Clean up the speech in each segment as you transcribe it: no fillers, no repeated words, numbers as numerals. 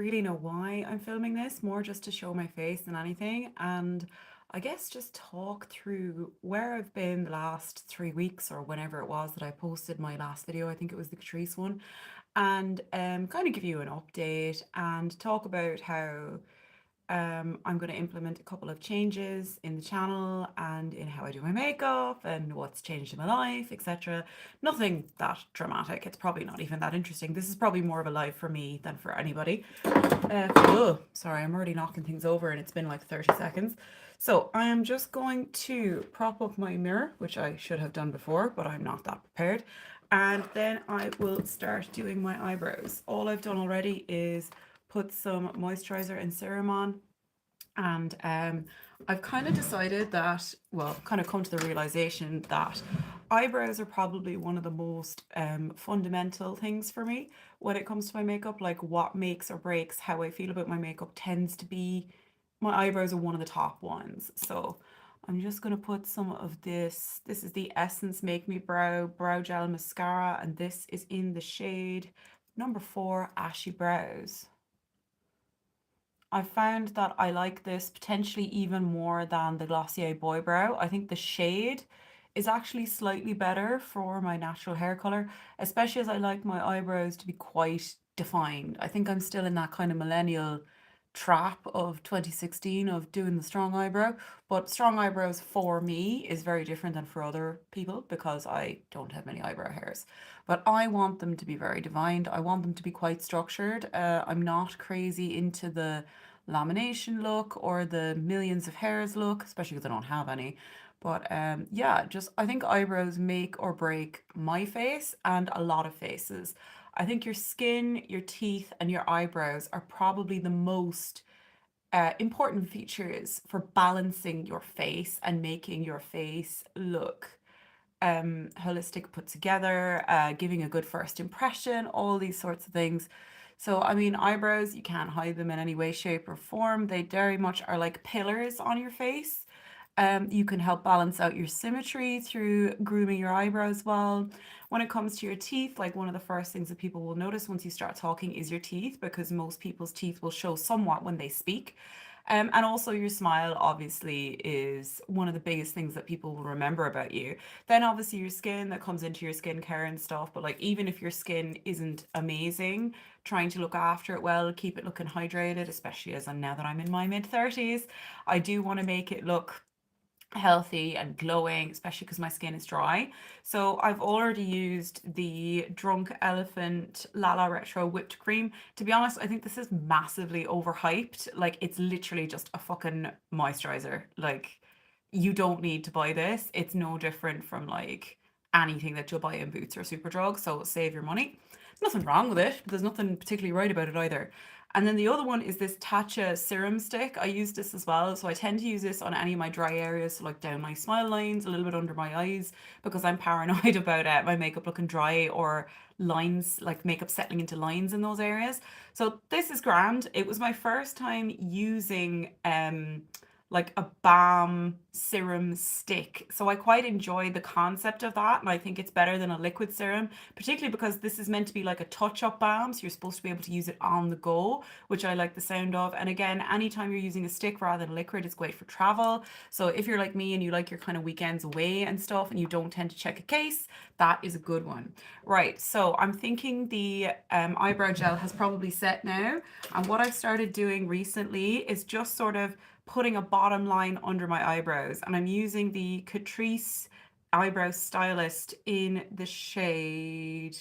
really know why I'm filming this, more just to show my face than anything. And I guess just talk through where I've been the last 3 weeks or whenever it was that I posted my last video. I think it was the Catrice one. And kind of give you an update and talk about how I'm going to implement a couple of changes in the channel and in how I do my makeup and what's changed in my life, etc. Nothing that dramatic. It's probably not even that interesting. This is probably more of a live for me than for anybody. Sorry, I'm already knocking things over and it's been like 30 seconds. So I am just going to prop up my mirror, which I should have done before, but I'm not that prepared. And then I will start doing my eyebrows. All I've done already is put some moisturizer and serum on. And I've kind of decided that, well, kind of come to the realization that eyebrows are probably one of the most fundamental things for me when it comes to my makeup. Like what makes or breaks how I feel about my makeup tends to be my eyebrows are one of the top ones. So I'm just going to put some of this. This is the Essence Make Me Brow Gel Mascara, and this is in the shade number 4, Ashy Brows. I found that I like this potentially even more than the Glossier Boy Brow. I think the shade is actually slightly better for my natural hair color, especially as I like my eyebrows to be quite defined. I think I'm still in that kind of millennial trap of 2016 of doing the strong eyebrow, but strong eyebrows for me is very different than for other people because I don't have many eyebrow hairs. But I want them to be very defined. I want them to be quite structured. I'm not crazy into the lamination look or the millions of hairs look, especially because I don't have any. But yeah, just I think eyebrows make or break my face and a lot of faces. I think your skin, your teeth, and your eyebrows are probably the most important features for balancing your face and making your face look holistic, put together, giving a good first impression, all these sorts of things. So, I mean, eyebrows, you can't hide them in any way, shape, or form. They very much are like pillars on your face. You can help balance out your symmetry through grooming your eyebrows well. When it comes to your teeth, like one of the first things that people will notice once you start talking is your teeth, because most people's teeth will show somewhat when they speak. And also your smile obviously is one of the biggest things that people will remember about you. Then obviously your skin, that comes into your skincare and stuff. But like even if your skin isn't amazing, trying to look after it well, keep it looking hydrated, especially as now that I'm in my mid-30s, I do want to make it look healthy and glowing, especially because my skin is dry. So I've already used the Drunk Elephant Lala Retro Whipped Cream. To be honest, I think this is massively overhyped. Like it's literally just a fucking moisturizer. Like you don't need to buy this. It's no different from like anything that you'll buy in Boots or Superdrug. So save your money. Nothing wrong with it. There's nothing particularly right about it either. And then the other one is this Tatcha serum stick. I use this as well. So I tend to use this on any of my dry areas, so like down my smile lines, a little bit under my eyes, because I'm paranoid about my makeup looking dry or lines, like makeup settling into lines in those areas. So this is grand. It was my first time using like a balm serum stick. So I quite enjoy the concept of that, and I think it's better than a liquid serum, particularly because this is meant to be like a touch-up balm, so you're supposed to be able to use it on the go, which I like the sound of. And again, anytime you're using a stick rather than a liquid, it's great for travel. So if you're like me and you like your kind of weekends away and stuff and you don't tend to check a case, that is a good one. Right, so I'm thinking the eyebrow gel has probably set now, and what I've started doing recently is just sort of putting a bottom line under my eyebrows, and I'm using the Catrice eyebrow stylist in the shade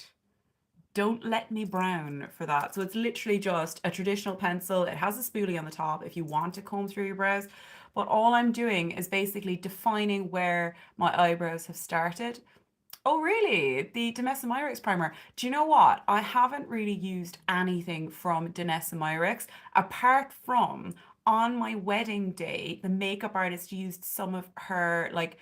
Don't Let Me Brown for that. So it's literally just a traditional pencil. It has a spoolie on the top if you want to comb through your brows, but all I'm doing is basically defining where my eyebrows have started. Oh, really? The Danessa Myricks primer. Do you know what? I haven't really used anything from Danessa Myricks apart from on my wedding day, the makeup artist used some of her, like,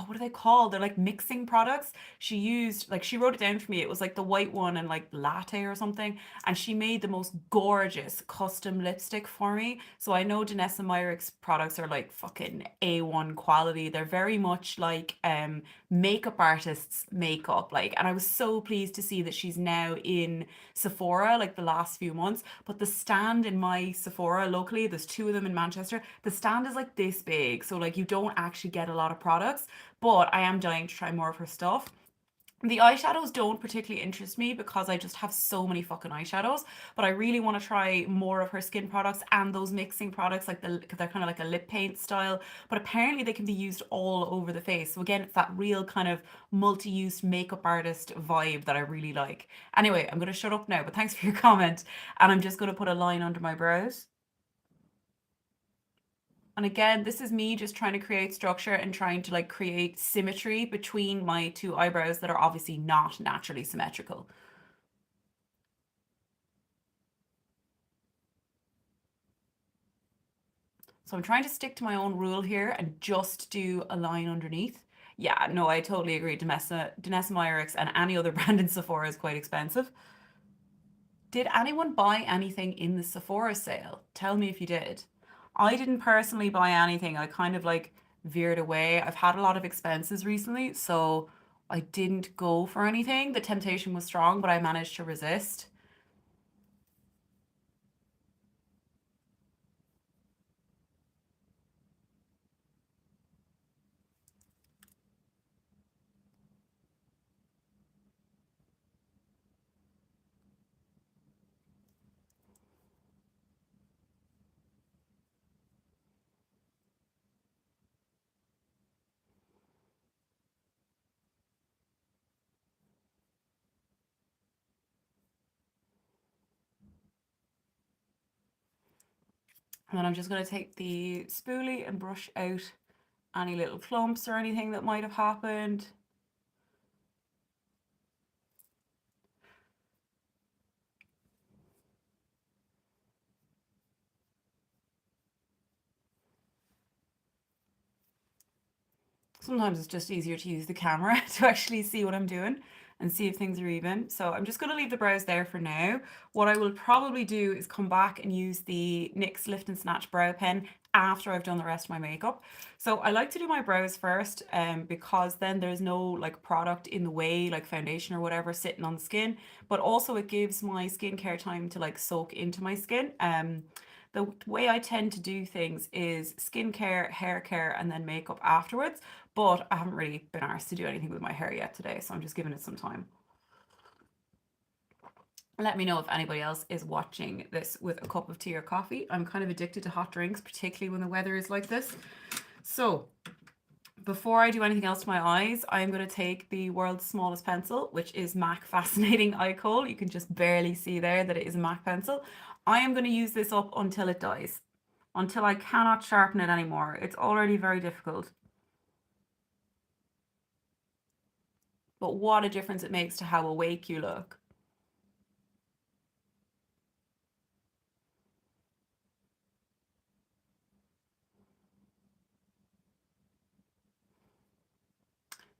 what are they called? They're like mixing products. She used, like, she wrote it down for me. It was like the white one and like latte or something. And she made the most gorgeous custom lipstick for me. So I know Danessa Myricks products are like fucking A1 quality. They're very much like makeup artist's makeup. Like, and I was so pleased to see that she's now in Sephora like the last few months. But the stand in my Sephora locally, there's two of them in Manchester, the stand is like this big. So like you don't actually get a lot of products, but I am dying to try more of her stuff. The eyeshadows don't particularly interest me because I just have so many fucking eyeshadows, but I really want to try more of her skin products and those mixing products, like because they're kind of like a lip paint style, but apparently they can be used all over the face. So again, it's that real kind of multi-use makeup artist vibe that I really like. Anyway, I'm going to shut up now, but thanks for your comment, and I'm just going to put a line under my brows. And again, this is me just trying to create structure and trying to like create symmetry between my two eyebrows that are obviously not naturally symmetrical. So I'm trying to stick to my own rule here and just do a line underneath. Yeah, no, I totally agree. Danessa Myricks and any other brand in Sephora is quite expensive. Did anyone buy anything in the Sephora sale? Tell me if you did. I didn't personally buy anything. I kind of like veered away. I've had a lot of expenses recently, so I didn't go for anything. The temptation was strong, but I managed to resist. And then I'm just going to take the spoolie and brush out any little clumps or anything that might have happened. Sometimes it's just easier to use the camera to actually see what I'm doing and see if things are even. So I'm just going to leave the brows there for now. What I will probably do is come back and use the NYX Lift and Snatch brow pen after I've done the rest of my makeup. So I like to do my brows first because then there's no like product in the way, like foundation or whatever sitting on the skin, but also it gives my skincare time to like soak into my skin. The way I tend to do things is skincare, hair care, and then makeup afterwards. But I haven't really been asked to do anything with my hair yet today, so I'm just giving it some time. Let me know if anybody else is watching this with a cup of tea or coffee. I'm kind of addicted to hot drinks, particularly when the weather is like this. So before I do anything else to my eyes, I'm going to take the world's smallest pencil, which is MAC Fascinating Eye Kohl. You can just barely see there that it is a MAC pencil. I am going to use this up until it dies, until I cannot sharpen it anymore. It's already very difficult. But what a difference it makes to how awake you look.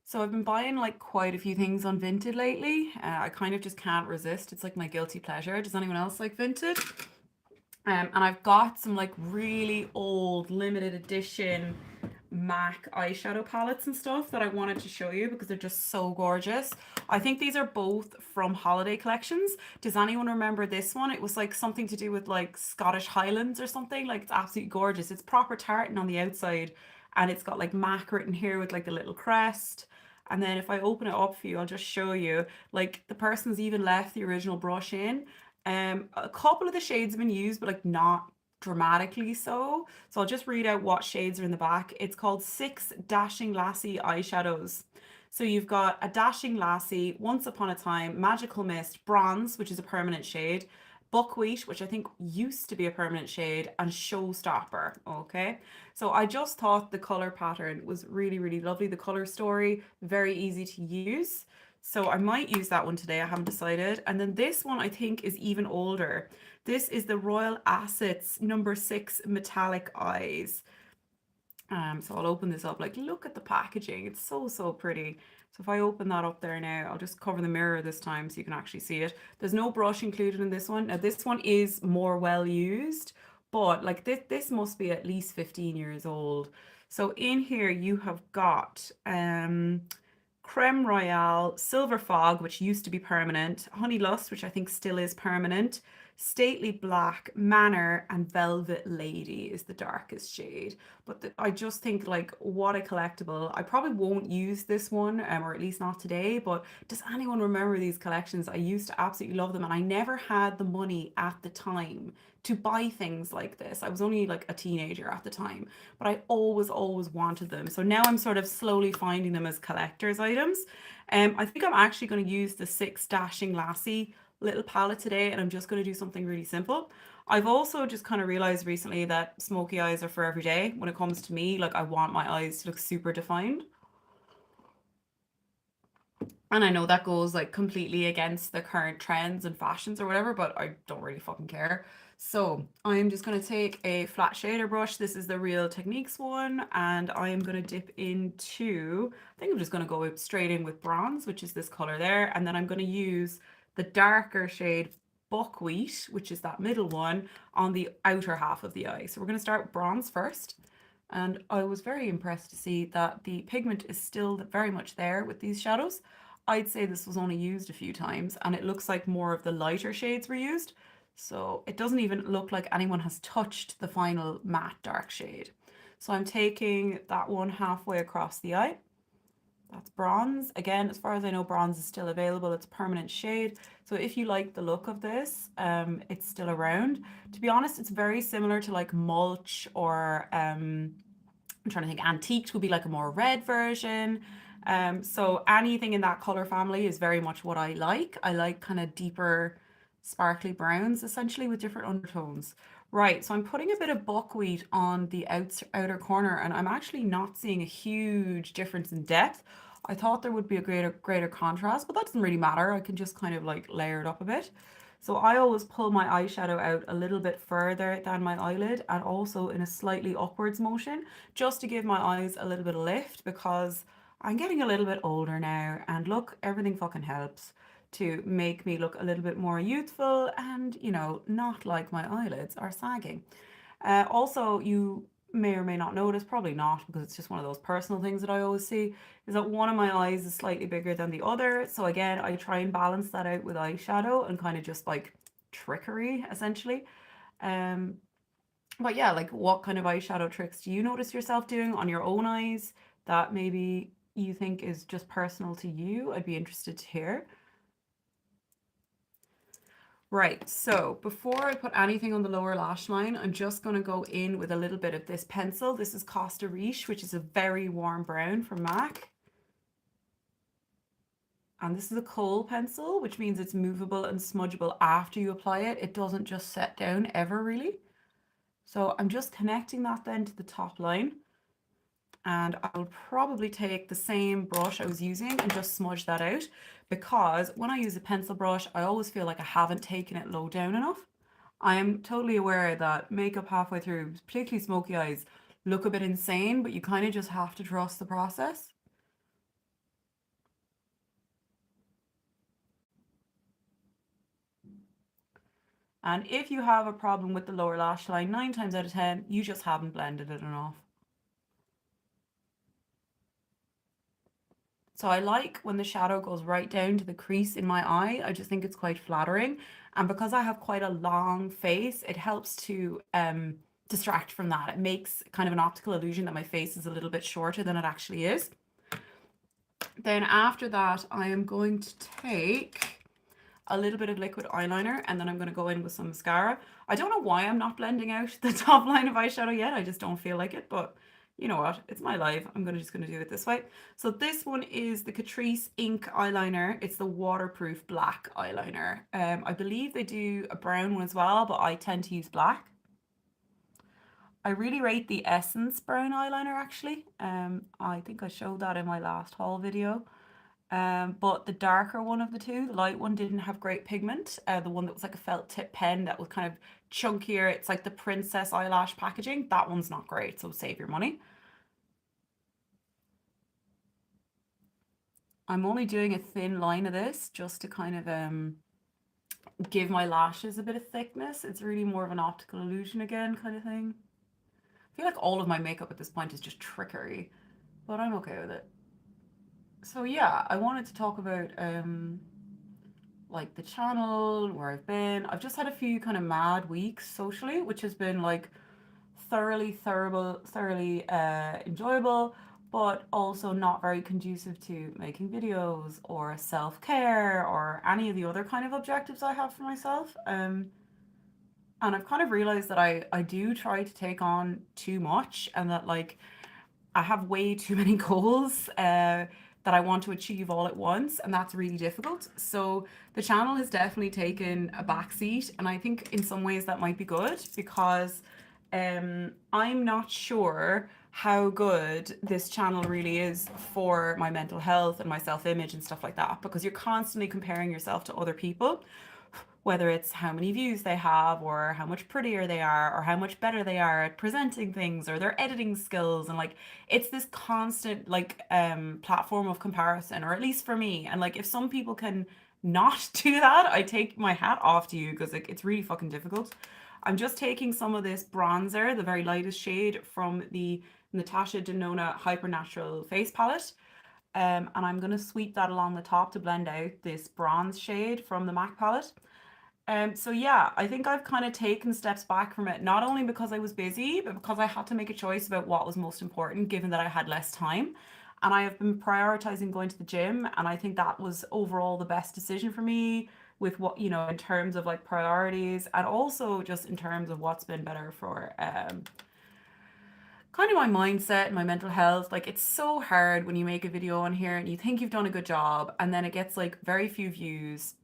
So I've been buying like quite a few things on Vinted lately. I kind of just can't resist. It's like my guilty pleasure. Does anyone else like Vinted? And I've got some like really old limited edition MAC eyeshadow palettes and stuff that I wanted to show you because they're just so gorgeous. I think these are both from holiday collections. Does anyone remember this one? It was like something to do with like Scottish Highlands or something. Like it's absolutely gorgeous. It's proper tartan on the outside and it's got like MAC written here with like a little crest. And then if I open it up for you, I'll just show you like the person's even left the original brush in. A couple of the shades have been used, but like not dramatically so. So I'll just read out what shades are in the back. It's called Six Dashing Lassie Eyeshadows. So you've got a Dashing Lassie, Once Upon a Time, Magical Mist, Bronze, which is a permanent shade, Buckwheat, which I think used to be a permanent shade, and Showstopper. Okay. So I just thought the color pattern was really, really lovely. The color story, very easy to use. So I might use that one today. I haven't decided. And then this one I think is even older. This is the Royal Assets #6 Metallic Eyes. So I'll open this up. Like, look at the packaging. It's so, so pretty. So if I open that up there now, I'll just cover the mirror this time so you can actually see it. There's no brush included in this one. Now this one is more well used, but like this must be at least 15 years old. So in here you have got Creme Royale, Silver Fog, which used to be permanent, Honey Lust, which I think still is permanent, Stately Black, Manor, and Velvet Lady is the darkest shade. But I just think, like, what a collectible. I probably won't use this one, or at least not today, but does anyone remember these collections? I used to absolutely love them, and I never had the money at the time to buy things like this. I was only like a teenager at the time, but I always wanted them. So now I'm sort of slowly finding them as collector's items. I think I'm actually going to use the Six Dashing Lassie little palette today, and I'm just going to do something really simple. I've also just kind of realized recently that smoky eyes are for every day when it comes to me. Like, I want my eyes to look super defined. And I know that goes like completely against the current trends and fashions or whatever, but I don't really fucking care. So I'm just going to take a flat shader brush. This is the Real Techniques one. And I am going to dip into, I think I'm just going to go straight in with bronze, which is this color there. And then I'm going to use the darker shade Buckwheat, which is that middle one, on the outer half of the eye. So we're going to start with bronze first. And I was very impressed to see that the pigment is still very much there with these shadows. I'd say this was only used a few times, and it looks like more of the lighter shades were used. So it doesn't even look like anyone has touched the final matte dark shade. So I'm taking that one halfway across the eye. That's bronze. Again, as far as I know, bronze is still available. It's a permanent shade. So if you like the look of this, it's still around. To be honest, it's very similar to like Mulch or I'm trying to think, Antiques would be like a more red version. So anything in that color family is very much what I like. I like kind of deeper, sparkly browns, essentially, with different undertones. Right, so I'm putting a bit of buckwheat on the outer corner, and I'm actually not seeing a huge difference in depth. I thought there would be a greater contrast, but that doesn't really matter. I can just kind of like layer it up a bit. So I always pull my eyeshadow out a little bit further than my eyelid, and also in a slightly upwards motion, just to give my eyes a little bit of lift, because I'm getting a little bit older now, and look, everything fucking helps to make me look a little bit more youthful and, not like my eyelids are sagging. Also, you may or may not notice, probably not, because it's just one of those personal things that I always see, is that one of my eyes is slightly bigger than the other. So again, I try and balance that out with eyeshadow and kind of just like trickery, essentially. Um, but yeah, like, what kind of eyeshadow tricks do you notice yourself doing on your own eyes that maybe you think is just personal to you? I'd be interested to hear. Right, so before I put anything on the lower lash line, I'm just going to go in with a little bit of this pencil. This is Costa Riche, which is a very warm brown from MAC. And this is a kohl pencil, which means it's movable and smudgeable after you apply it. It doesn't just set down ever, really. So I'm just connecting that then to the top line. And I'll probably take the same brush I was using and just smudge that out, because when I use a pencil brush, I always feel like I haven't taken it low down enough. I am totally aware that makeup halfway through, particularly smoky eyes, look a bit insane, but you kind of just have to trust the process. And if you have a problem with the lower lash line, 9 times out of 10, you just haven't blended it enough. So I like when the shadow goes right down to the crease in my eye. I just think it's quite flattering. And because I have quite a long face, it helps to distract from that. It makes kind of an optical illusion that my face is a little bit shorter than it actually is. Then after that, I am going to take a little bit of liquid eyeliner, and then I'm going to go in with some mascara. I don't know why I'm not blending out the top line of eyeshadow yet. I just don't feel like it, but you know what? It's my life. I'm just going to do it this way. So this one is the Catrice Ink eyeliner. It's the waterproof black eyeliner. I believe they do a brown one as well, but I tend to use black. I really rate the Essence brown eyeliner, actually. I think I showed that in my last haul video. But the darker one of the two, the light one, didn't have great pigment. The one that was like a felt tip pen that was kind of chunkier. It's like the princess eyelash packaging. That one's not great, so save your money. I'm only doing a thin line of this just to kind of give my lashes a bit of thickness. It's really more of an optical illusion again kind of thing. I feel like all of my makeup at this point is just trickery, but I'm okay with it. So yeah, I wanted to talk about like the channel, where I've been. I've just had a few kind of mad weeks socially, which has been like thoroughly enjoyable, but also not very conducive to making videos or self-care or any of the other kind of objectives I have for myself. And I've kind of realized that I do try to take on too much, and that like I have way too many goals that I want to achieve all at once, and that's really difficult. So the channel has definitely taken a backseat, and I think in some ways that might be good because I'm not sure how good this channel really is for my mental health and my self image and stuff like that, because you're constantly comparing yourself to other people, whether it's how many views they have or how much prettier they are or how much better they are at presenting things or their editing skills. And like it's this constant like platform of comparison, or at least for me. And like if some people can not do that, I take my hat off to you, because like it's really fucking difficult. I'm just taking some of this bronzer, the very lightest shade from the Natasha Denona Hyper Natural face palette, and I'm going to sweep that along the top to blend out this bronze shade from the MAC palette. So yeah, I think I've kind of taken steps back from it, not only because I was busy, but because I had to make a choice about what was most important, given that I had less time. And I have been prioritizing going to the gym, and I think that was overall the best decision for me, with what, in terms of like priorities, and also just in terms of what's been better for kind of my mindset and my mental health. Like it's so hard when you make a video on here and you think you've done a good job, and then it gets like very few views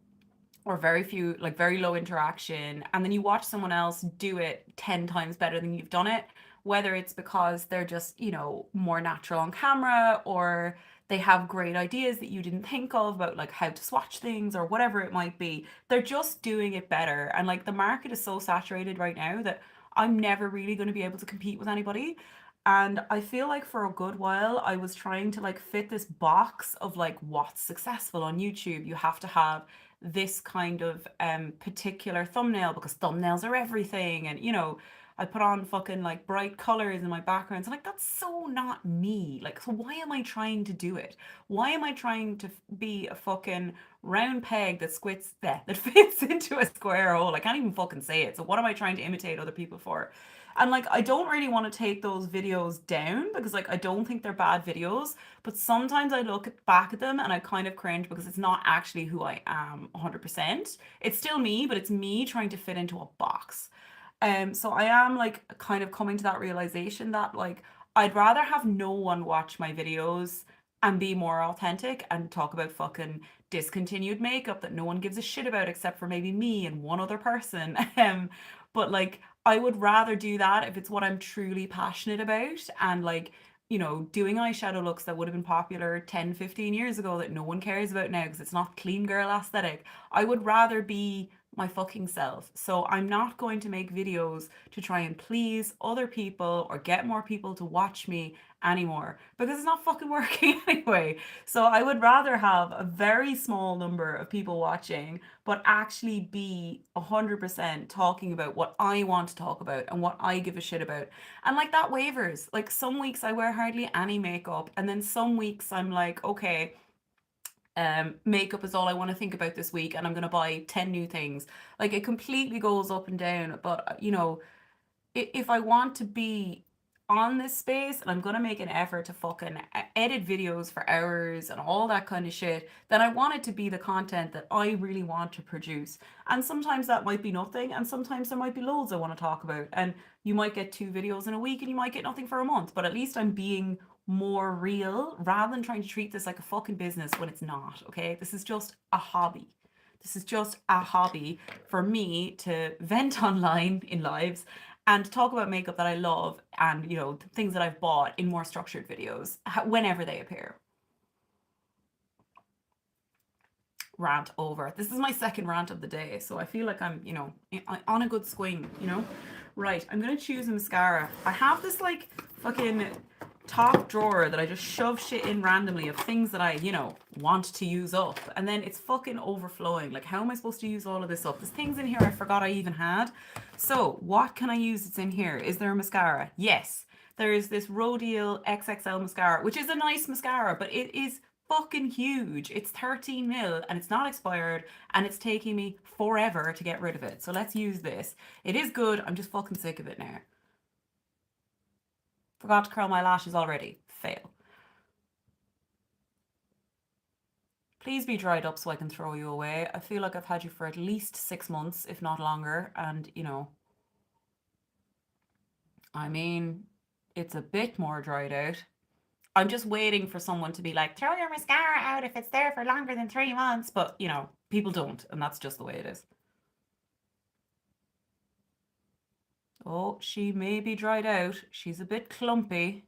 or very few, like very low interaction, and then you watch someone else do it 10 times better than you've done it, whether it's because they're just, more natural on camera, or they have great ideas that you didn't think of about like how to swatch things or whatever it might be. They're just doing it better, and like the market is so saturated right now that I'm never really going to be able to compete with anybody. And I feel like for a good while I was trying to like fit this box of like what's successful on YouTube. You have to have this kind of particular thumbnail, because thumbnails are everything. And I put on fucking like bright colors in my backgrounds, and like that's so not me. Like, so why am I trying to do it? Why am I trying to be a fucking round peg that squits that fits into a square hole? I can't even fucking say it. So what am I trying to imitate other people for? And like I don't really want to take those videos down, because like I don't think they're bad videos, but sometimes I look back at them and I kind of cringe, because it's not actually who I am 100%. It's still me, but it's me trying to fit into a box. So I am like kind of coming to that realization that like I'd rather have no one watch my videos and be more authentic and talk about fucking discontinued makeup that no one gives a shit about except for maybe me and one other person. But like I would rather do that if it's what I'm truly passionate about, and like doing eyeshadow looks that would have been popular 10, 15 years ago that no one cares about now because it's not clean girl aesthetic. I would rather be my fucking self. So I'm not going to make videos to try and please other people or get more people to watch me anymore, because it's not fucking working anyway. So I would rather have a very small number of people watching, but actually be 100% talking about what I want to talk about and what I give a shit about. And like that wavers. Like some weeks I wear hardly any makeup, and then some weeks I'm like, okay, makeup is all I want to think about this week, and I'm going to buy 10 new things. Like it completely goes up and down. But, if I want to be on this space and I'm going to make an effort to fucking edit videos for hours and all that kind of shit, then I want it to be the content that I really want to produce. And sometimes that might be nothing, and sometimes there might be loads I want to talk about. And you might get 2 videos in a week and you might get nothing for a month, but at least I'm being more real rather than trying to treat this like a fucking business when it's not, okay? This is just a hobby. This is just a hobby for me to vent online in lives and talk about makeup that I love, and things that I've bought in more structured videos whenever they appear. Rant over. This is my second rant of the day, so I feel like I'm, on a good swing, Right, I'm gonna choose a mascara. I have this like fucking top drawer that I just shove shit in randomly of things that I, want to use up. And then it's fucking overflowing. Like, how am I supposed to use all of this up? There's things in here I forgot I even had. So, what can I use that's in here? Is there a mascara? Yes. There is this Rodial XXL mascara, which is a nice mascara, but it is fucking huge. It's 13 mil and it's not expired and it's taking me forever to get rid of it. So let's use this. It is good. I'm just fucking sick of it now. Forgot to curl my lashes already. Fail. Please be dried up so I can throw you away. I feel like I've had you for at least 6 months, if not longer. And, I mean, it's a bit more dried out. I'm just waiting for someone to be like, throw your mascara out if it's there for longer than 3 months. But, people don't. And that's just the way it is. Oh, she may be dried out. She's a bit clumpy.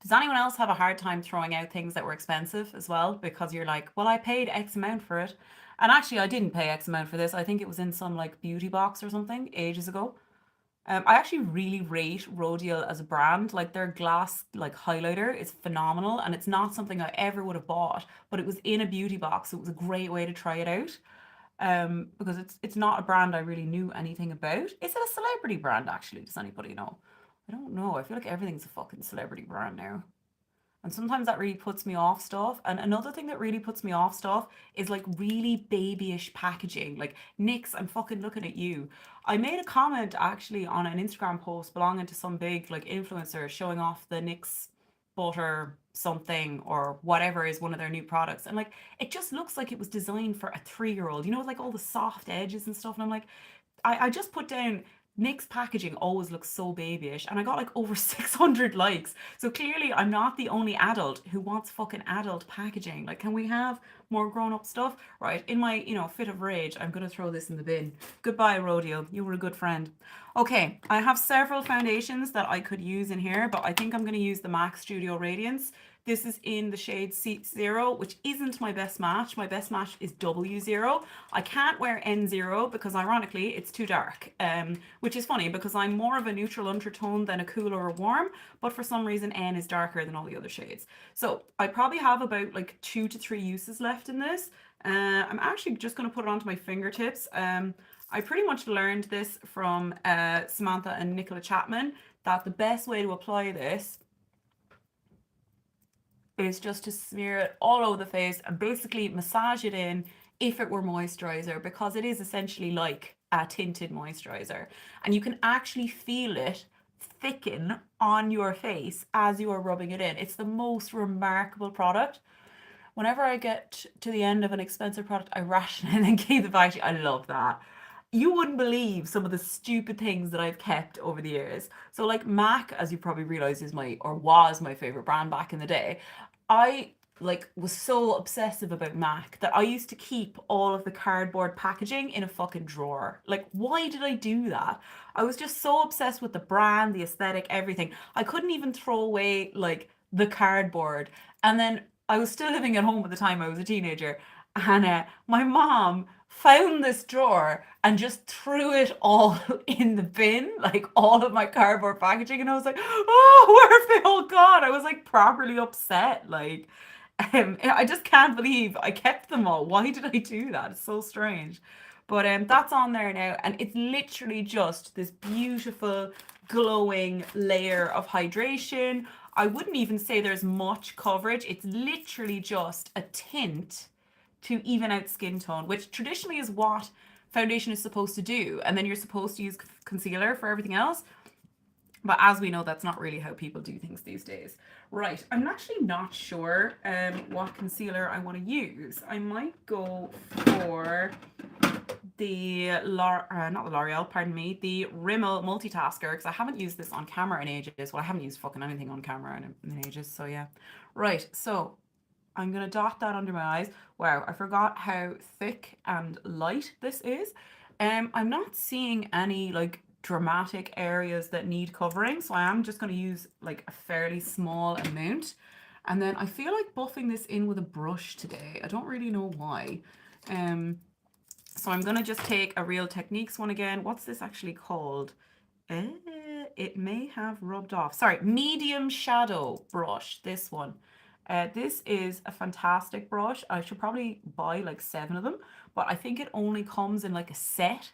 Does anyone else have a hard time throwing out things that were expensive as well? Because you're like, well, I paid X amount for it. And actually, I didn't pay X amount for this. I think it was in some like beauty box or something ages ago. I actually really rate Rodial as a brand. Like their glass like highlighter is phenomenal, and it's not something I ever would have bought, but it was in a beauty box. So it was a great way to try it out. Because it's not a brand I really knew anything about. Is it a celebrity brand actually? Does anybody know? I don't know. I feel like everything's a fucking celebrity brand now. And sometimes that really puts me off stuff. And another thing that really puts me off stuff is like really babyish packaging. Like, Nyx, I'm fucking looking at you. I made a comment actually on an Instagram post belonging to some big like influencer showing off the Nyx butter something or whatever is one of their new products. And like, it just looks like it was designed for a 3-year old, with like all the soft edges and stuff. And I'm like, I just put down Nick's packaging always looks so babyish, and I got like over 600 likes. So clearly, I'm not the only adult who wants fucking adult packaging. Like, can we have more grown up stuff? Right, in my, fit of rage, I'm gonna throw this in the bin. Goodbye, Rodeo. You were a good friend. Okay, I have several foundations that I could use in here, but I think I'm gonna use the MAC Studio Radiance. This is in the shade C0, which isn't my best match. My best match is W0. I can't wear N0 because ironically it's too dark, which is funny because I'm more of a neutral undertone than a cool or a warm, but for some reason N is darker than all the other shades. So I probably have about like 2 to 3 uses left in this. I'm actually just going to put it onto my fingertips. I pretty much learned this from Samantha and Nicola Chapman, that the best way to apply this is just to smear it all over the face and basically massage it in if it were moisturizer, because it is essentially like a tinted moisturizer. And you can actually feel it thicken on your face as you are rubbing it in. It's the most remarkable product. Whenever I get to the end of an expensive product, I ration it and keep the battery. I love that. You wouldn't believe some of the stupid things that I've kept over the years. So like MAC, as you probably realize, is my or was my favorite brand back in the day. I like was so obsessive about MAC that I used to keep all of the cardboard packaging in a fucking drawer. Like, why did I do that? I was just so obsessed with the brand, the aesthetic, everything. I couldn't even throw away like the cardboard. And then I was still living at home at the time. I was a teenager, and my mom found this drawer and just threw it all in the bin, like all of my cardboard packaging. And I was like, oh, where have they all gone? I was like properly upset. Like, I just can't believe I kept them all. Why did I do that? It's so strange. But that's on there now, and it's literally just this beautiful glowing layer of hydration. I wouldn't even say there's much coverage. It's literally just a tint to even out skin tone, which traditionally is what foundation is supposed to do. And then you're supposed to use concealer for everything else. But as we know, that's not really how people do things these days. Right, I'm actually not sure what concealer I want to use. I might go for the not the L'Oreal, pardon me, the Rimmel Multitasker, because I haven't used this on camera in ages. Well, I haven't used fucking anything on camera in ages, so yeah. Right, so I'm gonna dot that under my eyes. Wow, I forgot how thick and light this is. I'm not seeing any like dramatic areas that need covering, so I am just gonna use like a fairly small amount. And then I feel like buffing this in with a brush today. I don't really know why. So I'm gonna just take a Real Techniques one again. What's this actually called? It may have rubbed off. Sorry, medium shadow brush, this one. This is a fantastic brush. I should probably buy like 7 of them, but I think it only comes in like a set.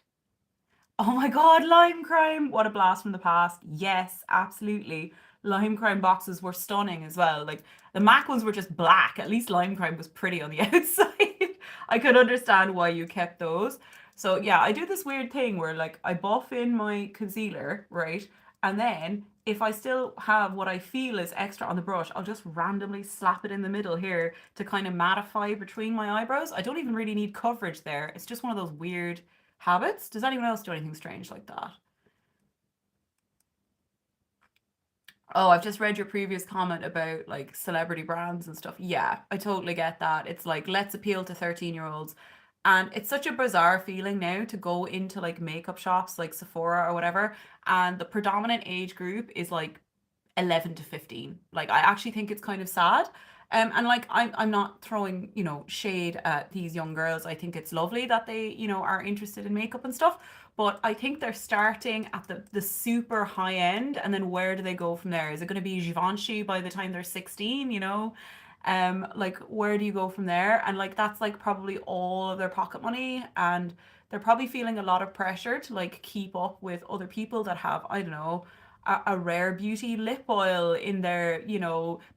Oh my God, Lime Crime. What a blast from the past. Yes, absolutely. lime crime boxes were stunning as well. Like the MAC ones were just black. At least lime crime was pretty on the outside. I could understand why you kept those. So yeah, I do this weird thing where like I buff in my concealer, right? And then if I still have what I feel is extra on the brush, I'll just randomly slap it in the middle here to kind of mattify between my eyebrows. I don't even really need coverage there. It's just one of those weird habits. Does anyone else do anything strange like that? Oh, I've just read your previous comment about like celebrity brands and stuff. Yeah, I totally get that. It's like, let's appeal to 13-year-olds. And it's such a bizarre feeling now to go into like makeup shops like Sephora or whatever. And the predominant age group is like 11 to 15. Like I actually think it's kind of sad. And like I'm not throwing, shade at these young girls. I think it's lovely that they, are interested in makeup and stuff. But I think they're starting at the super high end, and then where do they go from there? Is it going to be Givenchy by the time they're 16, like where do you go from there? And like that's like probably all of their pocket money, and they're probably feeling a lot of pressure to like keep up with other people that have, I don't know, a rare beauty lip oil in their,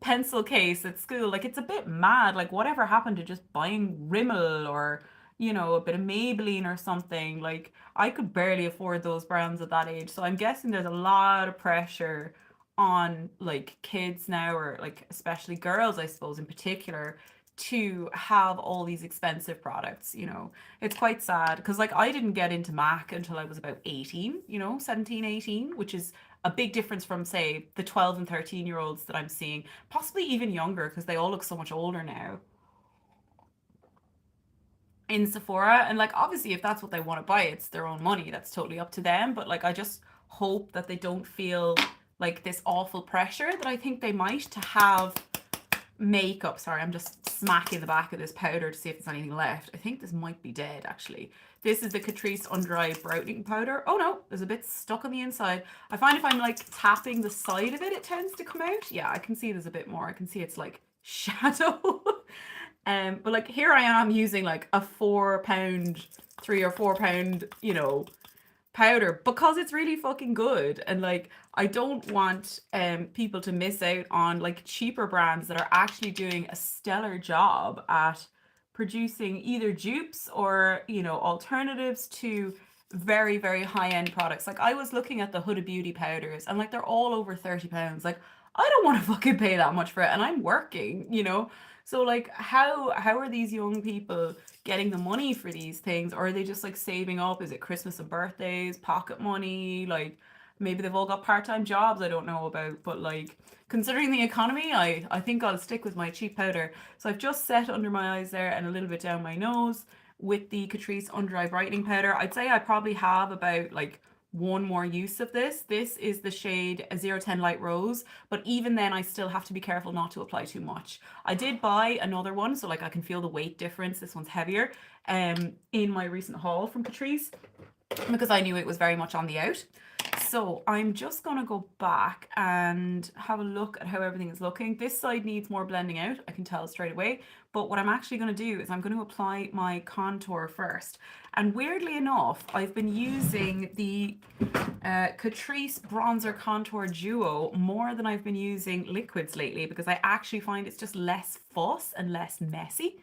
pencil case at school. Like it's a bit mad. Like whatever happened to just buying Rimmel or, a bit of Maybelline or something? Like I could barely afford those brands at that age. So I'm guessing there's a lot of pressure on like kids now, or like especially girls, I suppose, in particular, to have all these expensive products. It's quite sad because like I didn't get into MAC until I was about 18, 17, 18, which is a big difference from say the 12 and 13-year-olds that I'm seeing, possibly even younger because they all look so much older now in Sephora. And like obviously if that's what they want to buy, it's their own money. That's totally up to them. But like I just hope that they don't feel like this awful pressure that I think they might to have makeup. Sorry, I'm just smacking the back of this powder to see if there's anything left. I think this might be dead actually. This is the Catrice Under Eye Brightening Powder. Oh no, there's a bit stuck on the inside. I find if I'm like tapping the side of it, it tends to come out. Yeah, I can see there's a bit more. I can see it's like shadow. But like here I am using like a 4 pound, 3 or 4 pound, powder because it's really fucking good. And like I don't want people to miss out on like cheaper brands that are actually doing a stellar job at producing either dupes or alternatives to very very high end products. Like I was looking at the Huda Beauty powders and like they're all over 30 pounds. Like I don't want to fucking pay that much for it, and I'm working. So like how are these young people getting the money for these things? Or are they just like saving up? Is it Christmas and birthdays, pocket money? Like maybe they've all got part-time jobs I don't know about. But like considering the economy, I think I'll stick with my cheap powder. So I've just set under my eyes there and a little bit down my nose with the Catrice Under Eye Brightening Powder. I'd say I probably have about like one more use of this. This is the shade 010 Light Rose, but even then I still have to be careful not to apply too much. I did buy another one, so like I can feel the weight difference. This one's heavier in my recent haul from Catrice because I knew it was very much on the out. So I'm just going to go back and have a look at how everything is looking. This side needs more blending out, I can tell straight away. But what I'm actually going to do is I'm going to apply my contour first. And weirdly enough, I've been using the Catrice Bronzer Contour Duo more than I've been using liquids lately because I actually find it's just less fuss and less messy.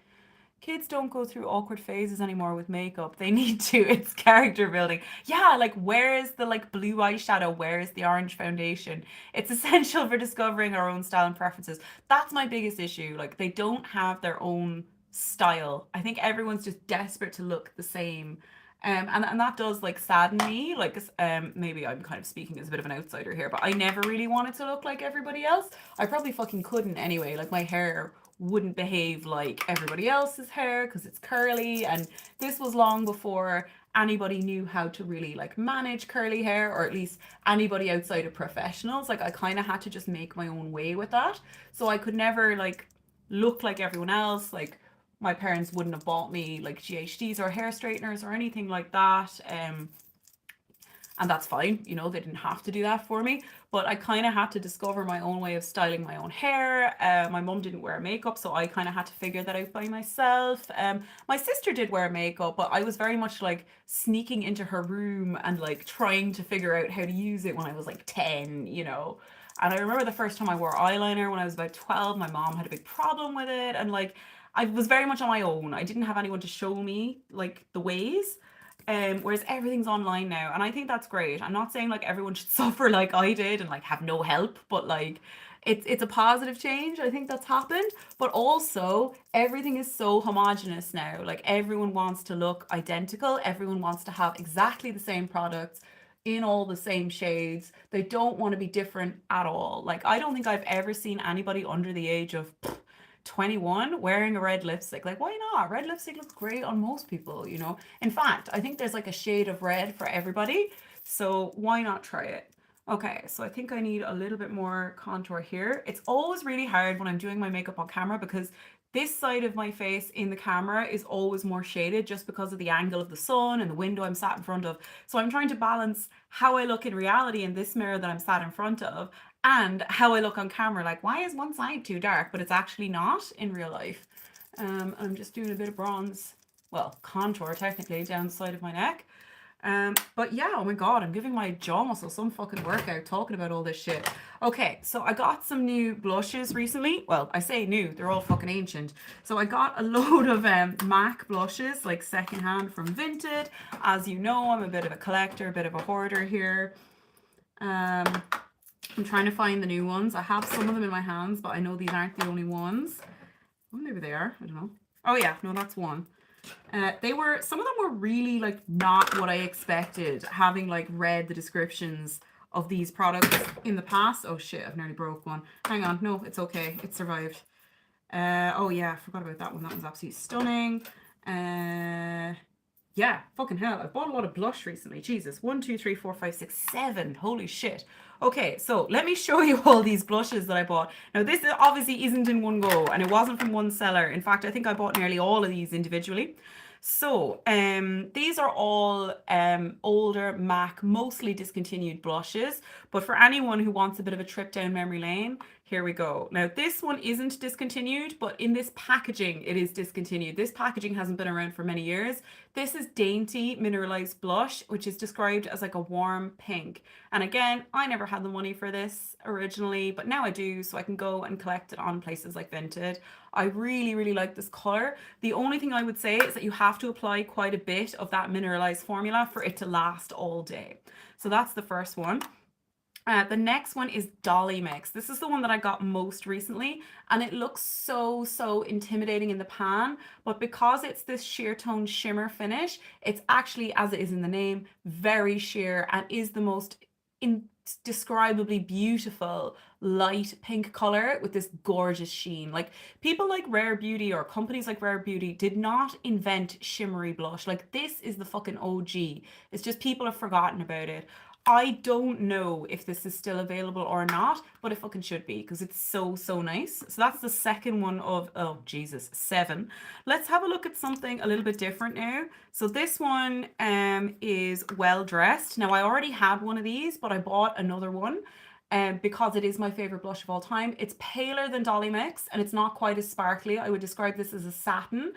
Kids don't go through awkward phases anymore with makeup. They need to. It's character building. Yeah, like where is the like blue eyeshadow? Where is the orange foundation? It's essential for discovering our own style and preferences. That's my biggest issue. Like they don't have their own style. I think everyone's just desperate to look the same. And that does like sadden me. Like maybe I'm kind of speaking as a bit of an outsider here, but I never really wanted to look like everybody else. I probably fucking couldn't anyway. Like my hair wouldn't behave like everybody else's hair because it's curly, and this was long before anybody knew how to really like manage curly hair, or at least anybody outside of professionals. Like I kind of had to just make my own way with that, so I could never like look like everyone else. Like my parents wouldn't have bought me like GHDs or hair straighteners or anything like that. And that's fine, they didn't have to do that for me, but I kind of had to discover my own way of styling my own hair. My mum didn't wear makeup, so I kind of had to figure that out by myself. My sister did wear makeup, but I was very much like sneaking into her room and like trying to figure out how to use it when I was like 10. And I remember the first time I wore eyeliner when I was about 12, my mom had a big problem with it. And like, I was very much on my own. I didn't have anyone to show me like the ways. Whereas everything's online now, and I think that's great. I'm not saying like everyone should suffer like I did and like have no help, but like it's a positive change. I think that's happened, but also everything is so homogenous now. Like everyone wants to look identical. Everyone wants to have exactly the same products in all the same shades. They don't want to be different at all. Like I don't think I've ever seen anybody under the age of 21 wearing a red lipstick. Like, why not? Red lipstick looks great on most people, you know? In fact, I think there's like a shade of red for everybody. So why not try it? Okay, so I think I need a little bit more contour here. It's always really hard when I'm doing my makeup on camera because this side of my face in the camera is always more shaded just because of the angle of the sun and the window I'm sat in front of. So I'm trying to balance how I look in reality in this mirror that I'm sat in front of and how I look on camera. Like, why is one side too dark? But it's actually not in real life. I'm just doing a bit of bronze, well, contour technically down the side of my neck. But yeah, oh my God, I'm giving my jaw muscle some fucking workout talking about all this shit. Okay, so I got some new blushes recently. Well, I say new, they're all fucking ancient. So I got a load of MAC blushes, like secondhand from Vinted. As you know, I'm a bit of a collector, a bit of a hoarder here. I'm trying to find the new ones. I have some of them in my hands, but I know these aren't the only ones. Oh, maybe they are. I don't know. Oh yeah, no, that's one. Some of them were really like not what I expected, having like read the descriptions of these products in the past. Oh shit, I've nearly broke one. Hang on, no, it's okay. It survived. Oh yeah, I forgot about that one. That one's absolutely stunning. Yeah, fucking hell. I bought a lot of blush recently. Jesus. 1, 2, 3, 4, 5, 6, 7. Holy shit. Okay, so let me show you all these blushes that I bought. Now, this obviously isn't in one go, and it wasn't from one seller. In fact, I think I bought nearly all of these individually. So, these are all older MAC, mostly discontinued blushes. But for anyone who wants a bit of a trip down memory lane, here we go. Now, this one isn't discontinued, but in this packaging, it is discontinued. This packaging hasn't been around for many years. This is Dainty Mineralized Blush, which is described as like a warm pink. And again, I never had the money for this originally, but now I do, so I can go and collect it on places like Vinted. I really, really like this color. The only thing I would say is that you have to apply quite a bit of that mineralized formula for it to last all day. So that's the first one. The next one is Dolly Mix. This is the one that I got most recently, and it looks so, so intimidating in the pan, but because it's this sheer tone shimmer finish, it's actually, as it is in the name, very sheer and is the most indescribably beautiful light pink color with this gorgeous sheen. Like people like Rare Beauty or companies like Rare Beauty did not invent shimmery blush. Like this is the fucking OG. It's just people have forgotten about it. I don't know if this is still available or not, but it fucking should be because it's so, so nice. So that's the second one of, oh Jesus, 7. Let's have a look at something a little bit different now. So this one is Well Dressed. Now I already had one of these, but I bought another one because it is my favorite blush of all time. It's paler than Dolly Mix and it's not quite as sparkly. I would describe this as a satin.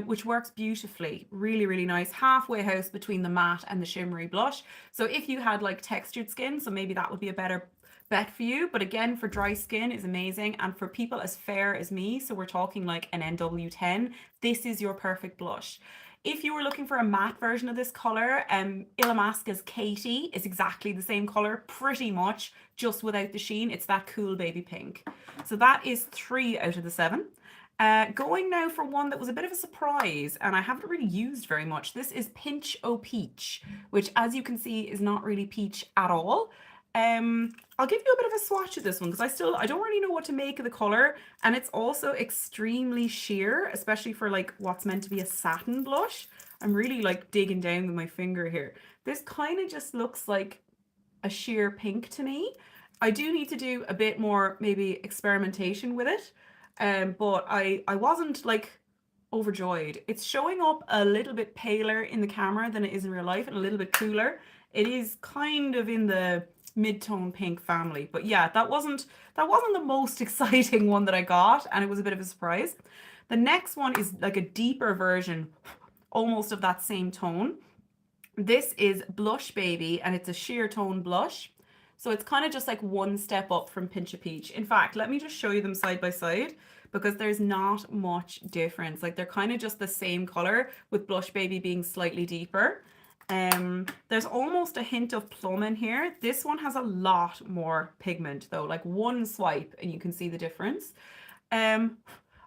Which works beautifully. Really, really nice. Halfway house between the matte and the shimmery blush. So if you had like textured skin, so maybe that would be a better bet for you. But again, for dry skin is amazing. And for people as fair as me, so we're talking like an NW10, this is your perfect blush. If you were looking for a matte version of this color, Illamasqua's Katie is exactly the same color, pretty much, just without the sheen. It's that cool baby pink. So that is 3 out of the 7. Going now for one that was a bit of a surprise and I haven't really used very much. This is Pinch O Peach, which as you can see is not really peach at all. I'll give you a bit of a swatch of this one because I don't really know what to make of the color, and it's also extremely sheer, especially for like what's meant to be a satin blush. I'm really like digging down with my finger here. This kind of just looks like a sheer pink to me. I do need to do a bit more maybe experimentation with it. But I wasn't like overjoyed. It's showing up a little bit paler in the camera than it is in real life and a little bit cooler. It is kind of in the mid-tone pink family. But yeah, that wasn't the most exciting one that I got, and it was a bit of a surprise. The next one is like a deeper version almost of that same tone. This is Blush Baby and it's a sheer tone blush. So it's kind of just like one step up from Pinch a Peach. In fact, let me just show you them side by side because there's not much difference. Like they're kind of just the same color with Blush Baby being slightly deeper. There's almost a hint of plum in here. This one has a lot more pigment though, like one swipe and you can see the difference. Um,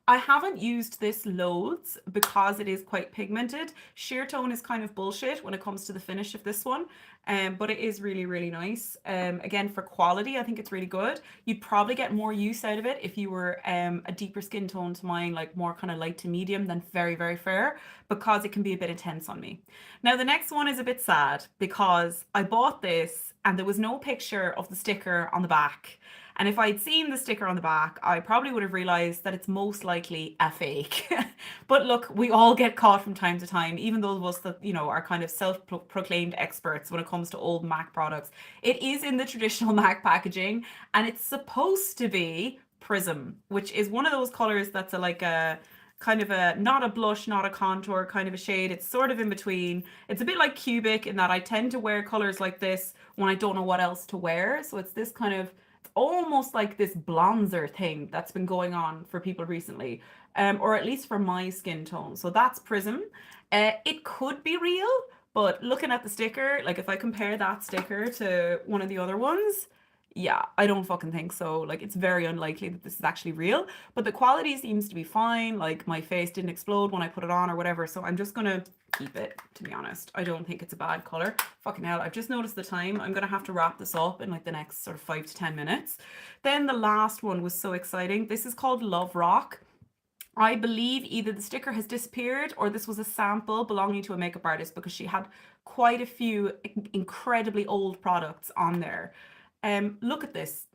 I haven't used this loads because it is quite pigmented. Sheer tone is kind of bullshit when it comes to the finish of this one, but it is really, really nice. Again, for quality, I think it's really good. You'd probably get more use out of it if you were a deeper skin tone to mine, like more kind of light to medium than very, very fair, because it can be a bit intense on me. Now, the next one is a bit sad because I bought this and there was no picture of the sticker on the back. And if I'd seen the sticker on the back, I probably would have realized that it's most likely a fake. But look, we all get caught from time to time, even those of us that, are kind of self-proclaimed experts when it comes to old Mac products. It is in the traditional Mac packaging and it's supposed to be Prism, which is one of those colors that's like a kind of a not a blush, not a contour kind of a shade. It's sort of in between. It's a bit like Cubic in that I tend to wear colors like this when I don't know what else to wear. So it's this kind of almost like this bronzer thing that's been going on for people recently, or at least for my skin tone. So that's Prism. It could be real, but looking at the sticker, like if I compare that sticker to one of the other ones, yeah, I don't fucking think so. Like it's very unlikely that this is actually real, but the quality seems to be fine. Like my face didn't explode when I put it on or whatever. So I'm just gonna keep it, to be honest. I don't think it's a bad color. Fucking hell, I've just noticed the time. I'm gonna have to wrap this up in like the next sort of 5 to 10 minutes. Then the last one was so exciting. This is called Love Rock. I believe either the sticker has disappeared or this was a sample belonging to a makeup artist because she had quite a few incredibly old products on there. Look at this.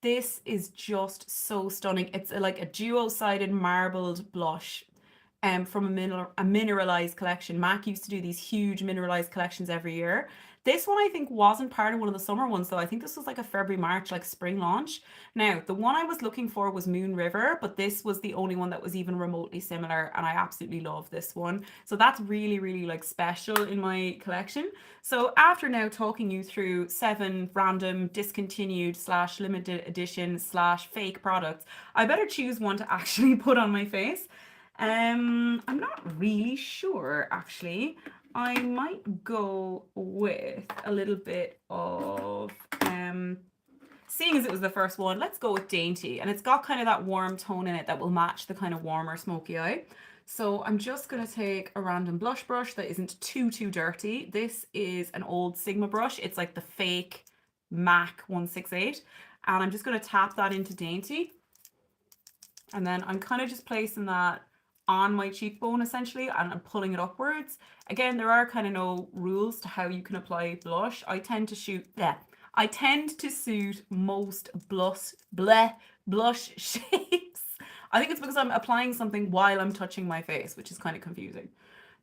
This is just so stunning. It's like a duo-sided marbled blush from a mineralized collection. MAC used to do these huge mineralized collections every year. This one I think wasn't part of one of the summer ones though. I think this was like a February, March, like spring launch. Now, the one I was looking for was Moon River, but this was the only one that was even remotely similar, and I absolutely love this one. So that's really, really like special in my collection. So after now talking you through 7 random discontinued slash limited edition slash fake products, I better choose one to actually put on my face. I'm not really sure actually. I might go with a little bit of seeing as it was the first one, let's go with Dainty, and it's got kind of that warm tone in it that will match the kind of warmer smoky eye. So I'm just going to take a random blush brush that isn't too dirty. This is an old Sigma brush. It's like the fake MAC 168, and I'm just going to tap that into Dainty, and then I'm kind of just placing that on my cheekbone essentially, and I'm pulling it upwards. Again, there are kind of no rules to how you can apply blush. I tend to suit most blush shapes. I think it's because I'm applying something while I'm touching my face, which is kind of confusing.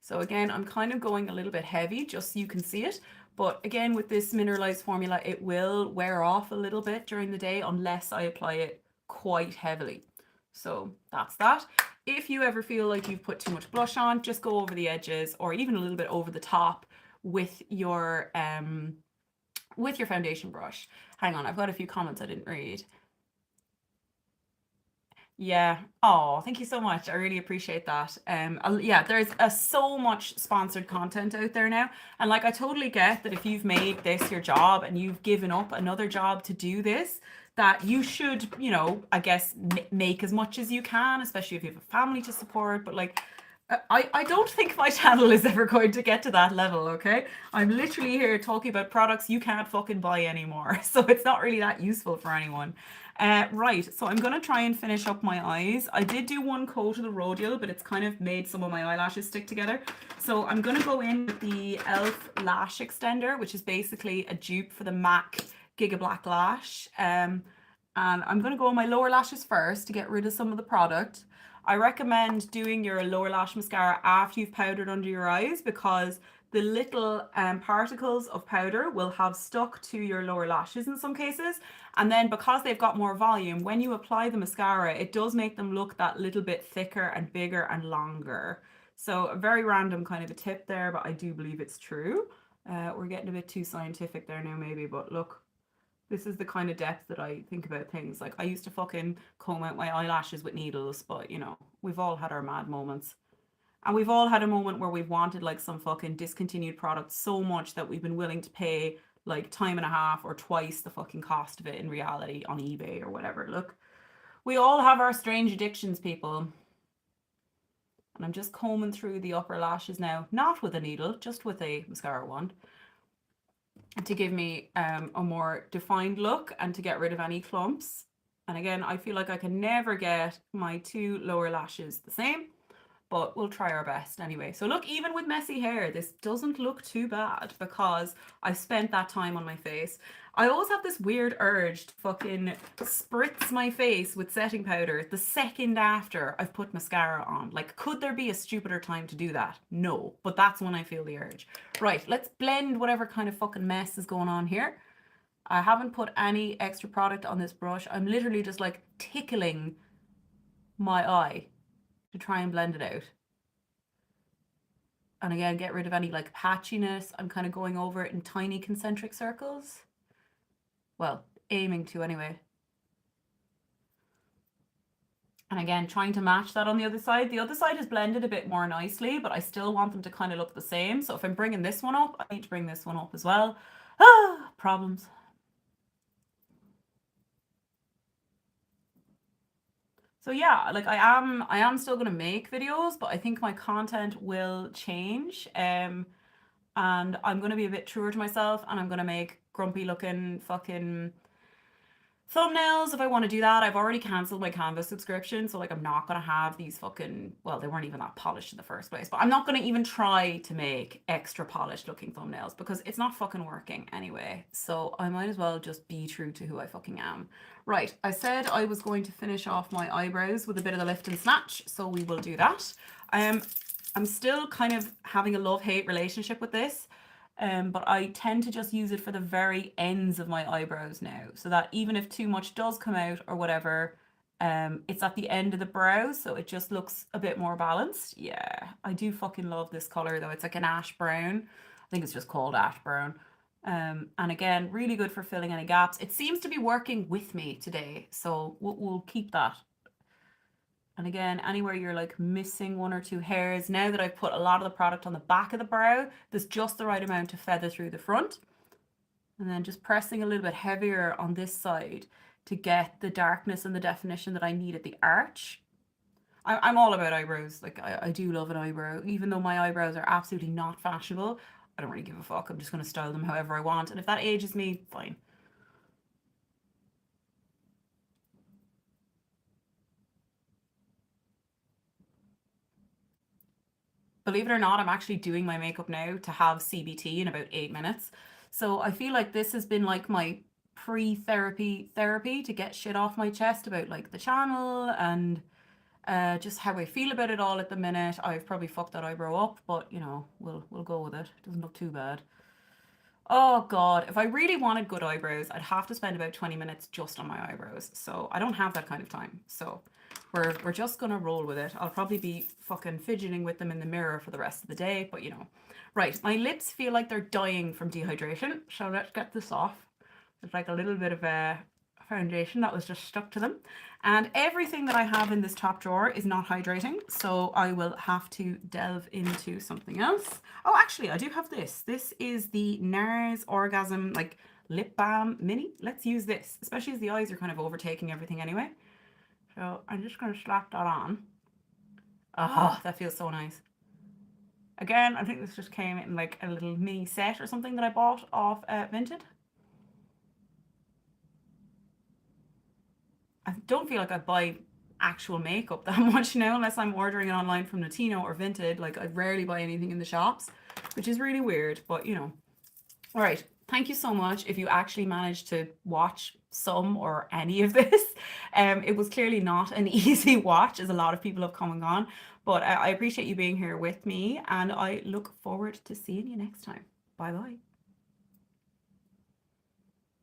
So again, I'm kind of going a little bit heavy just so you can see it. But again, with this mineralized formula, it will wear off a little bit during the day unless I apply it quite heavily. So that's that. If you ever feel like you've put too much blush on, just go over the edges or even a little bit over the top with your foundation brush. Hang on, I've got a few comments I didn't read. Yeah. Oh, thank you so much. I really appreciate that. Yeah, there's so much sponsored content out there now. And like, I totally get that if you've made this your job and you've given up another job to do this, that you should, I guess, make as much as you can, especially if you have a family to support. But like, I don't think my channel is ever going to get to that level, okay? I'm literally here talking about products you can't fucking buy anymore. So it's not really that useful for anyone. Right, so I'm going to try and finish up my eyes. I did do one coat of the Rodial, but it's kind of made some of my eyelashes stick together. So I'm going to go in with the e.l.f. Lash Extender, which is basically a dupe for the MAC Giga Black Lash. And I'm going to go on my lower lashes first to get rid of some of the product. I recommend doing your lower lash mascara after you've powdered under your eyes because the little particles of powder will have stuck to your lower lashes in some cases. And then because they've got more volume, when you apply the mascara, it does make them look that little bit thicker and bigger and longer. So a very random kind of a tip there, but I do believe it's true. We're getting a bit too scientific there now maybe, but look. This is the kind of depth that I think about things. Like, I used to fucking comb out my eyelashes with needles, but you know, we've all had our mad moments. And we've all had a moment where we've wanted like some fucking discontinued product so much that we've been willing to pay like time and a half or twice the fucking cost of it in reality on eBay or whatever. Look, we all have our strange addictions, people. And I'm just combing through the upper lashes now, not with a needle, just with a mascara wand, to give me a more defined look and to get rid of any clumps. And again, I feel like I can never get my two lower lashes the same, but we'll try our best anyway. So look, even with messy hair, this doesn't look too bad because I've spent that time on my face. I always have this weird urge to fucking spritz my face with setting powder the second after I've put mascara on. Like, could there be a stupider time to do that? No, but that's when I feel the urge. Right, let's blend whatever kind of fucking mess is going on here. I haven't put any extra product on this brush. I'm literally just like tickling my eye to try and blend it out. And again, get rid of any like patchiness. I'm kind of going over it in tiny concentric circles. Well, aiming to anyway. And again, trying to match that on the other side. The other side is blended a bit more nicely, but I still want them to kind of look the same. So if I'm bringing this one up, I need to bring this one up as well. Ah, problems. So yeah, like I am still gonna make videos, but I think my content will change. And I'm gonna be a bit truer to myself, and I'm gonna make grumpy looking fucking thumbnails if I want to do that. I've already cancelled my Canva subscription, so like I'm not gonna have these fucking, well, they weren't even that polished in the first place, but I'm not gonna even try to make extra polished looking thumbnails because it's not fucking working anyway. So I might as well just be true to who I fucking am. Right, I said I was going to finish off my eyebrows with a bit of the lift and snatch, so we will do that. I'm still kind of having a love-hate relationship with this. But I tend to just use it for the very ends of my eyebrows now, so that even if too much does come out or whatever, it's at the end of the brow, so it just looks a bit more balanced. Yeah, I do fucking love this color though. It's like an ash brown. I think it's just called ash brown. And again, really good for filling any gaps. It seems to be working with me today, so we'll keep that. And again, anywhere you're like missing one or two hairs, now that I've put a lot of the product on the back of the brow, there's just the right amount to feather through the front. And then just pressing a little bit heavier on this side to get the darkness and the definition that I need at the arch. I'm all about eyebrows. Like, I do love an eyebrow. Even though my eyebrows are absolutely not fashionable, I don't really give a fuck. I'm just going to style them however I want. And if that ages me, fine. Believe it or not, I'm actually doing my makeup now to have CBT in about 8 minutes. So I feel like this has been like my pre-therapy therapy to get shit off my chest about like the channel and just how I feel about it all at the minute. I've probably fucked that eyebrow up, but you know, we'll go with it. It doesn't look too bad. Oh God, if I really wanted good eyebrows, I'd have to spend about 20 minutes just on my eyebrows. So I don't have that kind of time. So we're just gonna roll with it. I'll probably be fucking fidgeting with them in the mirror for the rest of the day, but you know. Right, my lips feel like they're dying from dehydration. So let's get this off. There's like a little bit of a foundation that was just stuck to them. And everything that I have in this top drawer is not hydrating, so I will have to delve into something else. Oh, actually, I do have this. This is the NARS Orgasm like lip balm mini. Let's use this, especially as the eyes are kind of overtaking everything anyway. So I'm just going to slap that on. Oh, that feels so nice. Again, I think this just came in like a little mini set or something that I bought off Vinted. I don't feel like I buy actual makeup that much now unless I'm ordering it online from Notino or Vinted. Like, I rarely buy anything in the shops, which is really weird, but you know. All right. Thank you so much if you actually managed to watch some or any of this. It was clearly not an easy watch, as a lot of people have come and gone, but I appreciate you being here with me, and I look forward to seeing you next time. Bye bye.